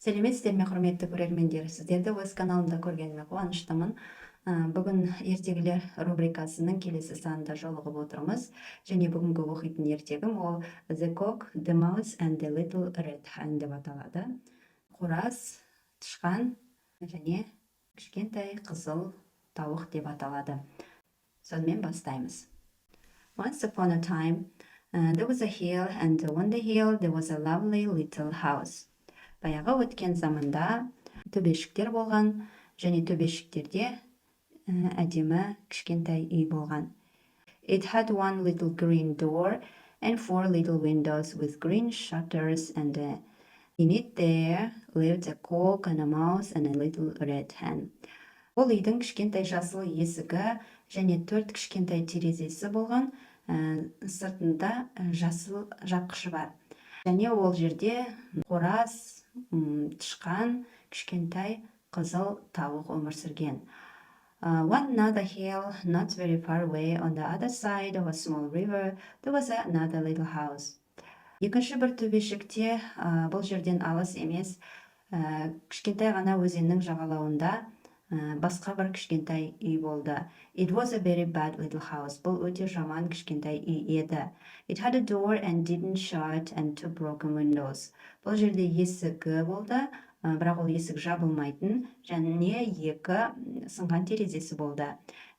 Салеметсізбе, құрметті көрермендер, сіздерді өз каналымда көргеніме қуаныштымын. Бүгін ертегілер рубрикасының келесі санында жолығып отырмыз. Және бүгінгі оқитын ертегім ол The Cock, the Mouse and the Little Red Hen деп аталады. Қораз, тышқан және кішкентай қызыл тауық деп аталады. Сонымен бастаймыз. Once upon a time, there was a hill, and on the hill there was a lovely little house. Баяғы өткен заманда төбешіктер болған, және төбешіктерде әдемі кішкентай үй болған. It had one little green door and 4 little windows with green shutters, and in it there lived a cock and a mouse and a little red hen. Ол үйдің кішкентай жасыл есігі және 4 кішкентай терезесі болған, сыртында жасыл жапқышы бар. Және ол жерде қораз, тышқан, кішкентай қызыл тауық өмір сүрген. One another hill, not very far away, on the other side of a small river, there was another little house. Екінші бір төбешікте, бұл жерден алыс емес, кішкентай ғана өзеннің жағалауында басқа бір кішкентай үй болды. It was a very bad little house. Бұл өте жаман кішкентай үй еді. It had a door and didn't shut and 2 broken windows. Бұл жерде есігі болды, бірақ ол есік жабылмайтын, және 2 сынған терезесі болды.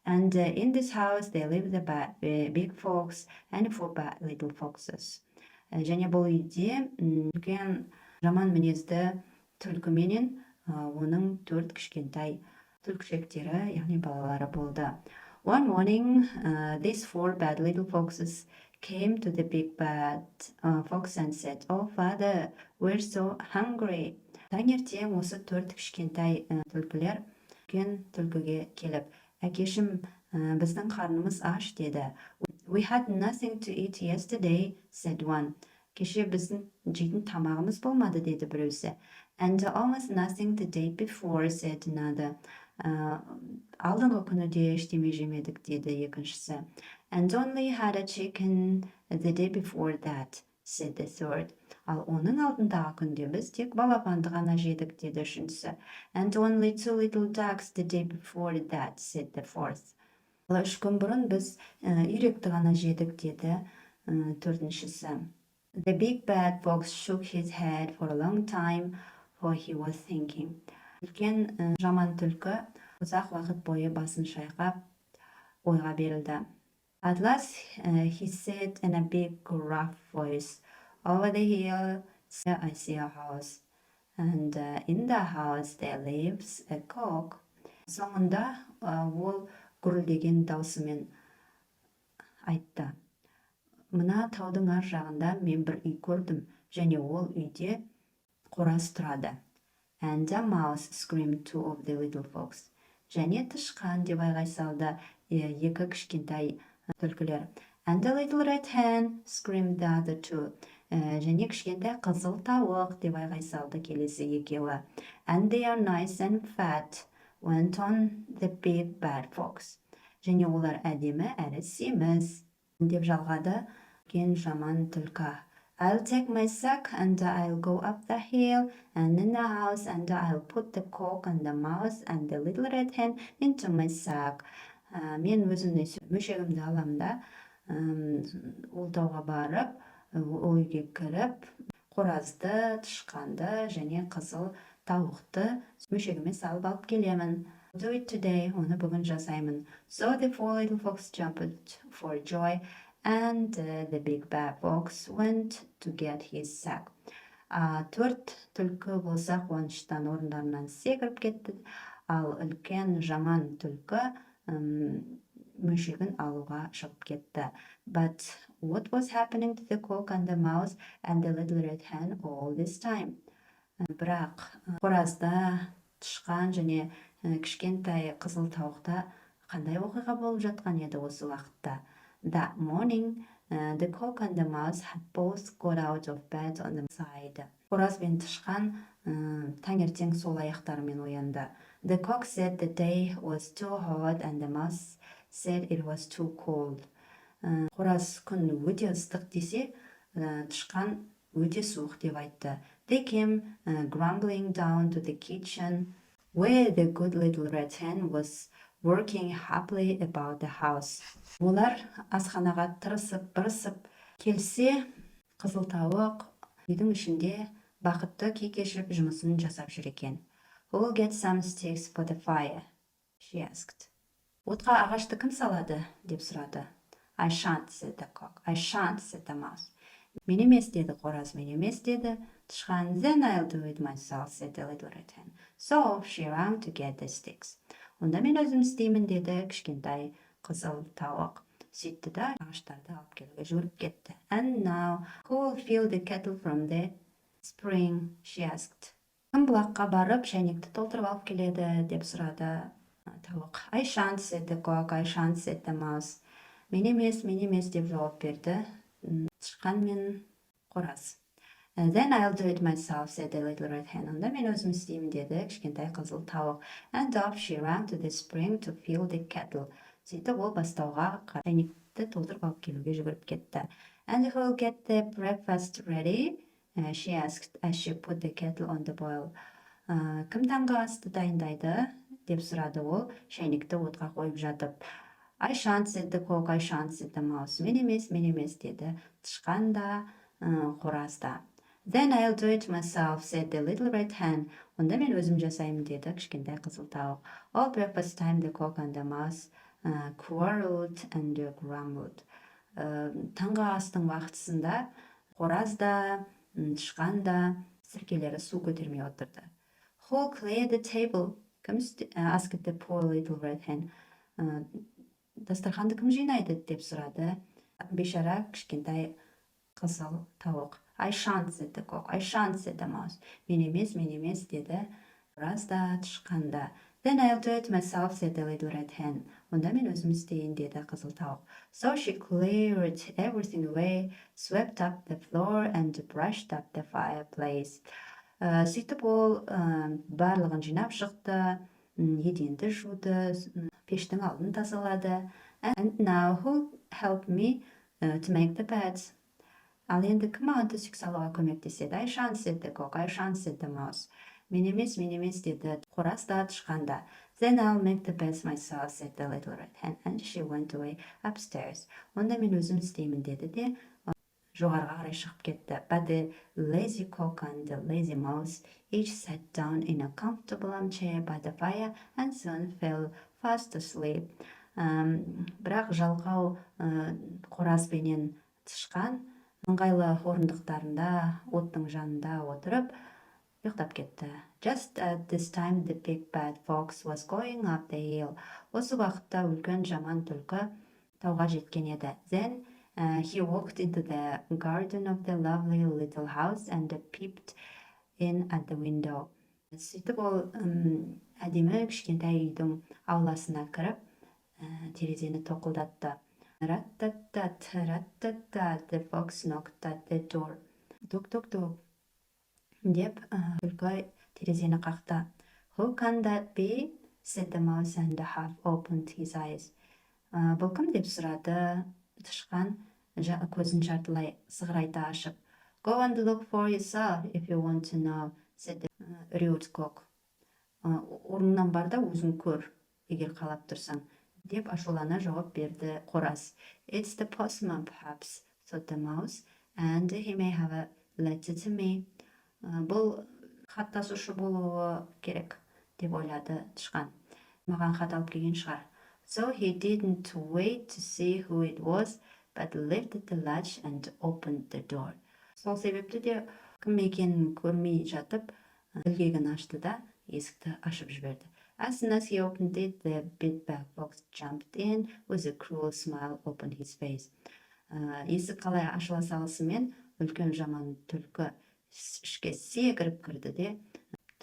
And in this house they lived the big fox and 4 bad little foxes. Және бұл үйде үлкен жаман мінезді түлкі менен оның 4 кішкентай түлкішектері, яғни балалары болды. One morning, these 4 bad little foxes came to the big bad fox and said, "Oh, father, we're so hungry." Таңертең осы 4 кішкентай түлкілер үлкен түлкіге келіп, "Әкешім, біздің қарнымыз аш" деді. "We had nothing to eat yesterday," said one. "Кеше біздің жейтін тамағымыз болмады" деді біреусі. "And almost nothing the day before," said another. Алдыңғы күні де ештеме жемедік деді екіншісі. "And only had a chicken the day before that," said the third. Ал оның алдындағы күнде біз тек балапанды ғана жедік деді үшіншісі. "And only 2 little ducks the day before that," said the fourth. 3 күн бұрын біз үйректі ғана жедік деді төртіншісі. The big bad fox shook his head for a long time, for he was thinking. Үлкен жаман түлкі ұзақ уақыт бойы басын шайқап ойға берілді. At last he said in a big rough voice, "Over the hill I see a house, and in the house there lives a cock." Соңында ол гүрілдеген даусымен айтты, "Мына таудың ар жағында мен бір үй көрдім, және ол үйде қораз тұрады." And a mouse, screamed 2 of the little fox. Және тышқан деп айғай салды 2 кішкентай түлкілер. And a little red hen, screamed the other 2. Және кішкентай қызыл тауық деп айғай салды келесі екеуі. And they are nice and fat, went on the big bad fox. Және олар әдемі әрі семіз деп жалғады кен жаман түлкі. I'll take my sack and I'll go up the hill and in the house and I'll put the cock and the mouse and the little red hen into my sack. Мен өзімнің мөшегімді алам да, ол тауға барып, ол үйге кіріп, қоразды, тышқанды және қызыл тауықты мөшегіме салып алып келемін. Do it today, оны бүгін жасаймын. So the 4 little foxes jumped for joy, and the big bad fox went to get his sack. 4 түлкі болса қуаныштан орындарынан секіріп кетті, ал үлкен жаман түлкі мөшегін алуға шығып кетті. But what was happening to the cock and the mouse and the little red hen all this time? Бірақ қоразда, тышқан және кішкентай қызыл тауықта қандай оқиға болып жатқан еді осы уақытта? That morning, the cock and the mouse had both got out of bed on the side. Қораз бен тышқан таңертең сол аяқтарымен оянды. The cock said the day was too hot and the mouse said it was too cold. Қораз күн өте ыстық десе, тышқан өте суық деп айтты. They came grumbling down to the kitchen, where the good little red hen was working happily about the house. Олар асханаға тырысып келсе, қызыл тауық үйдің ішінде бақытты күй кешіп жұмысын жасап жүр екен. Who'll get some sticks for the fire? She asked. Отқа ағашты кім салады? Деп сұрады. I shan't, said the cock. I shan't, said the mouse. Мен емес, деді қораз, мен емес, деді тышқан. Then I'll do it myself, said the little red hen. So she ran to get the sticks. Онда мен өзім істеймін, деді кішкентай қызыл тауық. Сөйтті да ағаштарды алып келуге жүгіріп кетті. And now, who'll fill the kettle from the spring? She asked. Кім бұлаққа барып, шәйнекті толтырып алып келеді, деп сұрады тауық. I shan't, said the cock. I shan't, said the mouse. Мен емес, деп жауап берді тышқан мен қораз. Then I'll do it myself, said the little red hen. Онда мен өзім істеймін, деді кішкентай қызыл тауық. And off she ran to the spring to fill the kettle. Сөйтіп ол бастауға шәйнекті толтырып алып келуге жүгіріп кетті. And who'll get the breakfast ready? She asked as she put the kettle on the boil. Кім таңғы асты дайындайды? Деп сұрады ол, шәйнекті отқа қойып жатып. I shan't, said the cock. I shan't, said the mouse. Мен емес, деді тышқан да, қораз да. Then I'll do it myself, said the little red hen. Онда мен өзім жасаймын, деді кішкентай қызыл тауық. All breakfast time the cock and the mouse quarreled and grumbled. Таңғы астың уақытысында қораз да, тышқан да сіркелері су көтермей отырды. Who'll clear the table? Asked the poor little red hen. Дастарханды кім жинайды? Деп сұрады бейшара кішкентай қызыл тауық. I shan't, said the cock. I shan't, said the mouse. Мен емес, деді қораз да, тышқан да. Then I'll do it myself, said the little red hen. Онда мен өзім істейін, деді қызыл тауық. So she cleared everything away, swept up the floor and brushed up the fireplace. Сөйтіп ол барлығын жинап шықты, еденді жуды, пештің алдын тазалады. And now who'll help me to make the beds? Ал енді кім маған төсек салуға көмектеседі? I shan't, said the cock. I shan't, said the mouse. Мен емес, деді қораз да, тышқан да. Then I'll make the beds myself, said the little red hen, and she went away upstairs. Онда мен өзім істеймін, деді де жоғарыға қарай шығып кетті. But the lazy cock and the lazy mouse each sat down in a comfortable armchair by the fire and soon fell fast asleep. Бірақ жалқау қораз бенен тышқан ыңғайлы орындықтарында оттың жанында отырып ұйықтап кетті. Just at this time the big bad fox was going up the hill. Осы уақытта үлкен жаман түлкі тауға жеткен еді. Then he walked into the garden of the lovely little house and peeped in at the window. Сөйтіп ол әдемі кішкентай үйдің ауласына кіріп, терезені тоқылдатты. Rat-tat-tat, rat-tat-tat, the fox knocked at the door. Тук-тук-тук деп түлкі терезені қақты. Who can that be? Said the mouse and half opened his eyes. Бұл кім? Деп сұрады тышқан көзін жартылай сығырайта ашып. Go and look for yourself if you want to know, said the rude cock. Орнынан бар да өзің көр, егер қалап тұрсаң, деп ашулана жауап берді қораз. It's the postman perhaps, thought the mouse, and he may have a letter to me. Бұл хат тасушы болуы керек, деп ойлады тышқан. Маған хат алып келген шығар. So he didn't wait to see who it was, but lifted the latch and opened the door. Сол себепті де кім екенін көрмей жатып, ілгегін ашты да есікті ашып жіберді. As soon as he opened it, the big bad fox jumped in with a cruel smile upon his face. Есік қалай ашыла салысымен үлкен жаман түлкі ішке секіріп кірді де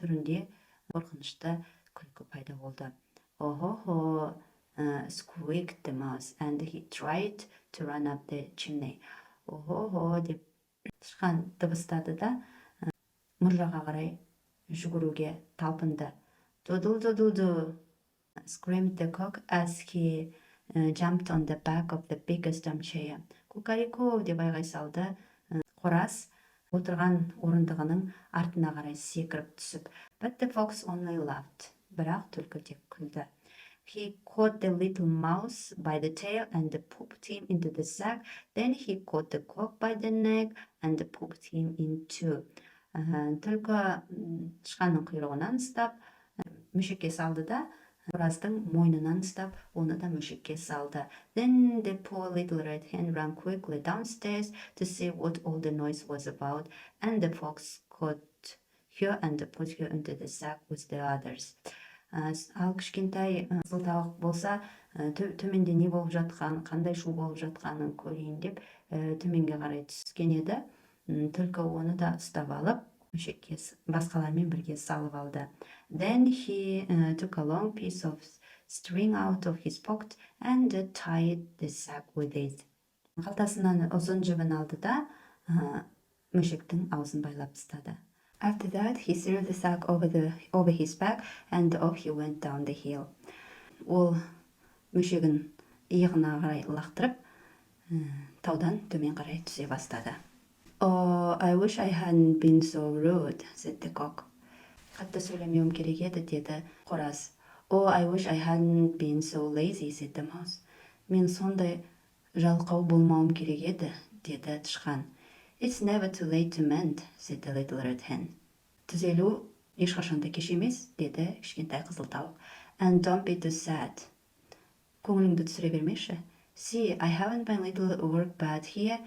түрінде қорқынышты күлкі пайда болды. Oh, squeaked the mouse, and he tried to run up the chimney. Oh, деп тышқан дыбыстады да мұржаға қарай жүгіруге талпынды. Doodle-doodle-doo, screamed the cock as he jumped on the back of the biggest armchair. Кукарику деп айғай салды қораз отырған орындығының артына қарай секіріп түсіп. But the fox only laughed. Бірақ түлкі тек күлді. He caught the little mouse by the tail and popped him into the sack. Then he caught the cock by the neck and popped him in two. Түлкі тышқанның құйрығынан ұстап, мүшекке салды да, Қораздың мойнынан ұстап, оны да мүшекке салды. Then the poor little red hen ran quickly downstairs to see what all the noise was about, and the fox caught her and put her into the sack with the others. Ал кішкентай қызыл тауық болса, төменде не болып жатқан, қандай шу болып жатқанын көрейін деп, төменге қарай түскен еді. Түлкі оны да ұстап алып, мүшекке басқалармен бірге салып алды. Then he took a long piece of string out of his pocket and tied the sack with it. Қалтасынан ұзын жібін алды да, мүшектің аузын байлап тастады. After that, he threw the sack over his back and off he went down the hill. Ол мүшегін иығына қарай лақтырып, таудан төмен қарай түсе бастады. Oh, I wish I hadn't been so rude, said the cock. Қатты сөйлемеуім керек еді, деді Қораз. Oh, I wish I hadn't been so lazy, said the mouse. Мен сондай жалқау болмауым керек еді, деді тышқан. It's never too late to mend, said the little red hen. Түзелу ешқашанда кеш емес, деді кішкентай қызыл тауық. And don't be too sad. Көңіліңді түсіре бермеші. See, I haven't my little work bed here,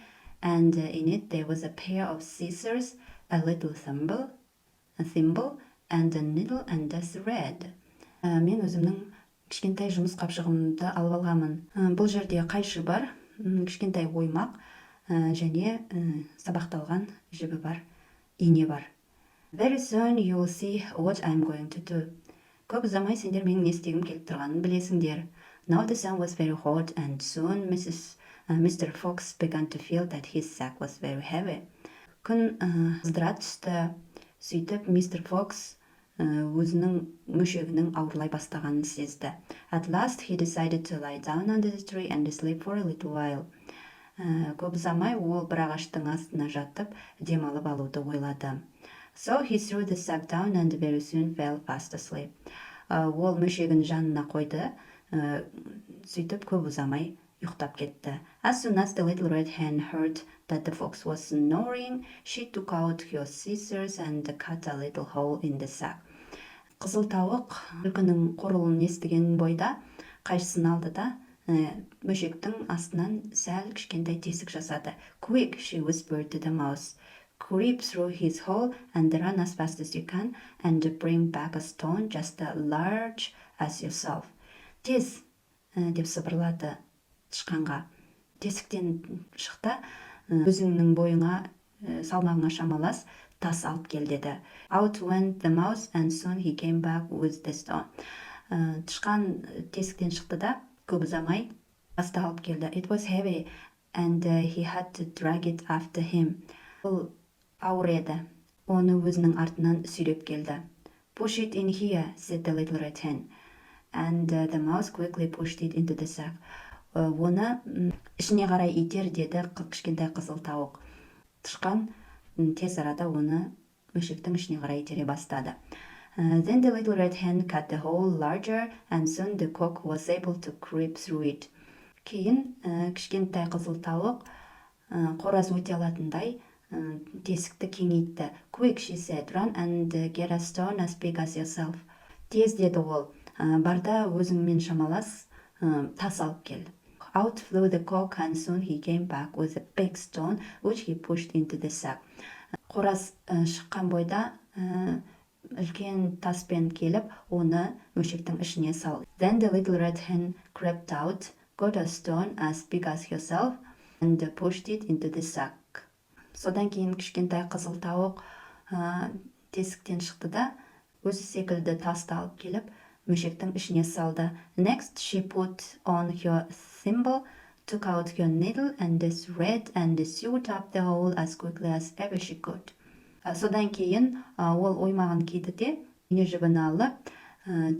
and in it there was a pair of scissors, a little thimble, and a needle and a thread. Мен өзімнің кішкентай жұмыс қапшығымды алып алғанмын. Бұл жерде қайшы бар, кішкентай оймақ, және сабақталған жібі бар, ине бар. Very soon you will see what I'm going to do. Көп ұзамай сендер менің не істегім келіп тұрғанын білесіңдер. Now the sun was very hot, and soon Mr. Fox began to feel that his sack was very heavy. Күн қыздыра түсті. Сөйтіп, мистер Фокс өзінің мүшегінің ауырлай бастағанын сезді. At last he decided to lie down under the tree and sleep for a little while. Көп ұзамай ол бір ағаштың астына жатып, демалып алуды ойлады. So he threw the sack down and very soon fell fast asleep. Ол мүшегін жанына қойды, сөйтіп көп ұзамай ұйықтап кетті. As soon as the little red hen heard that the fox was snoring, she took out her scissors and cut a little hole in the sack. Қызыл тауық түлкінің қорылын естіген бойда қайшысын алды да, мүшектің астынан сәл кішкентай тесік жасады. Quick, she whispered to the mouse. Creep through his hole and run as fast as you can and bring back a stone just as large as yourself. Тез, деп сыбырлады тышқанға. Тесіктен шықты, өзіңнің бойыңа, салмағыңа шамалас тас алып кел деді. Out went the mouse and soon he came back with the stone. Тышқан тесіктен шықты да, көп ұзамай тасты алып келді. It was heavy and he had to drag it after him. Бұл ауыр еді. Оны өзінің артынан сүйреп келді. Push it in here, said the little red hen. And the mouse quickly pushed it into the sack. Оны ішіне қарай itер, деді кішкентай қызыл тауық. Тышқан тез арада оны мүшектің ішіне қарай итере бастады. Then the little red hen cut the hole larger and soon the cock was able to creep through it. Кейін кішкентай қызыл тауық қораз өте алатындай тесікті кеңейтті. Quick, she said, run and get a stone as big as yourself. Тез, деді ол, барда өзіңмен шамалас тас алып кел. Out flew the cock and soon he came back with a big stone which he pushed into the sack. Қораз шыққан бойда үлкен таспен келіп, оны мүшектің ішіне салды. Then the little red hen crept out, got a stone as big as herself and pushed it into the sack. Содан кейін кішкентай қызыл тауық тесіктен шықты да, өзі секілді тасты алып келіп, мүшектің ішіне салды. Next, she put on her thimble, took out her needle and the thread and sewed up the hole as quickly as ever she could. Содан кейін ол оймағын киді де, ине жібін алып,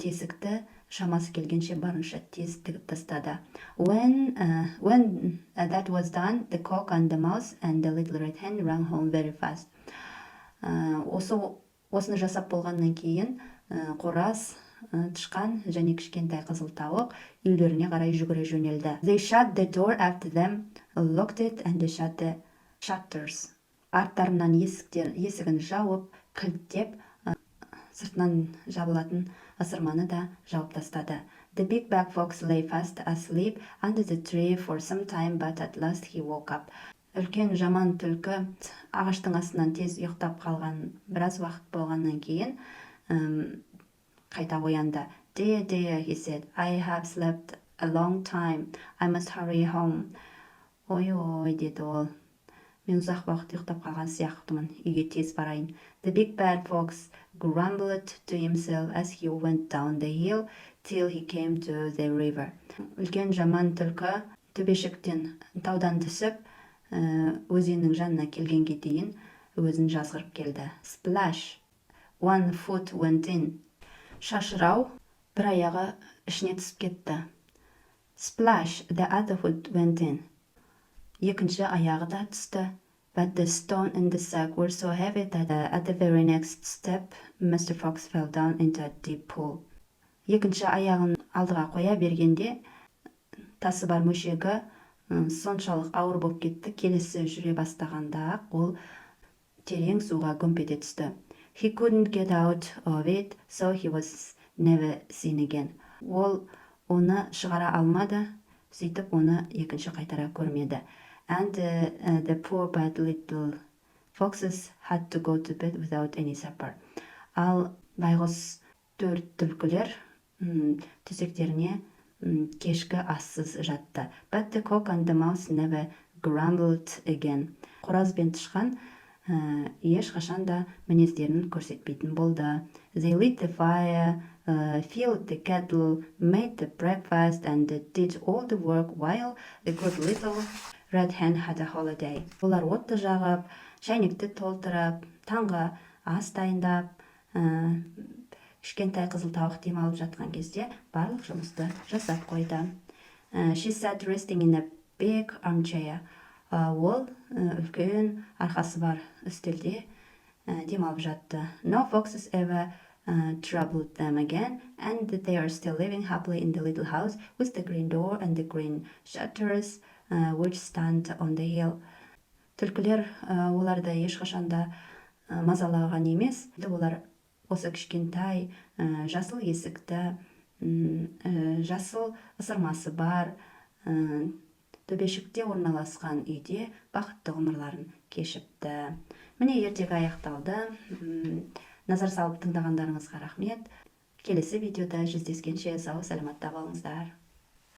тесікті шамасы келгенше барынша тез тігіп тастады. When that was done, the cock and the mouse and the little red hen ran home very fast. Осыны жасап болғаннан кейін Қораз, тышқан және кішкентай қызыл тауық үйлеріне қарай жүгіре жөнелді. They shut the door after them, locked it and they shut the shutters. Арттарынан есігін жауып, кілттеп, сыртынан жабылатын ысырманы да жауып тастады. The big black fox lay fast asleep under the tree for some time, but at last he woke up. Үлкен жаман түлкі ағаштың астынан тез ұйықтап қалған біраз уақыт болғаннан кейін қайта оянды. Dear, he said, I have slept a long time. I must hurry home. Ой, деді ол. Мен ұзақ уақыт ұйықтап қалған сияқтымын. Үйге тез барайын. The big bad fox grumbled to himself as he went down the hill till he came to the river. Үлкен жаман түлкі төбешіктен таудан түсіп, өзеннің жанына келгенге дейін өзін жазғырып келді. Splash, one foot went in. Шашырау, бір аяғы ішіне түсіп кетті. Splash, the other foot went in. Екінші аяғы да түсті. But the stone and the sack were so heavy that at the very next step, Mr. Fox fell down into a deep pool. Екінші аяғын алдыға қоя бергенде, тасы бар мөшегі соншалық ауыр болып кетті, келесі жүре бастағанда ол терең суға гүмп ете түсті. He couldn't get out of it, so he was never seen again. Ол оны шығара алмады, сөйтіп оны екінші қайтара көрмеді. And the poor bad little foxes had to go to bed without any supper. Ал байғұс төрт түлкілер төсектеріне кешкі ассыз жатты. But the cock and the mouse never grumbled again. Қораз бен тышқан ешқашан да мінездерін көрсетпейтін болды. They lit the fire, filled the kettle, made the breakfast and did all the work while the good little red hen had a holiday. Олар отты жағып, шайнекті толтырып, таңғы ас дайындап, кішкентай қызыл тауық демалып жатқан кезде барлық жұмысты жасап қойды. She sat resting in a big armchair. Ол үлкен арқасы бар үстелде демалып жатты. No foxes ever troubled them again, and they are still living happily in the little house with the green door and the green shutters which stand on the hill. Түлкілер оларды ешқашанда мазалаған емес. Олар осы кішкентай жасыл есікті, жасыл ысырмасы бар төбешікте орналасқан үйде бақытты ғұмырларын кешіпті. Міне ертегі аяқталды. Назар салып тыңдағандарыңызға рахмет. Келесі видеода жүздескенше сау саламатта болыңыздар.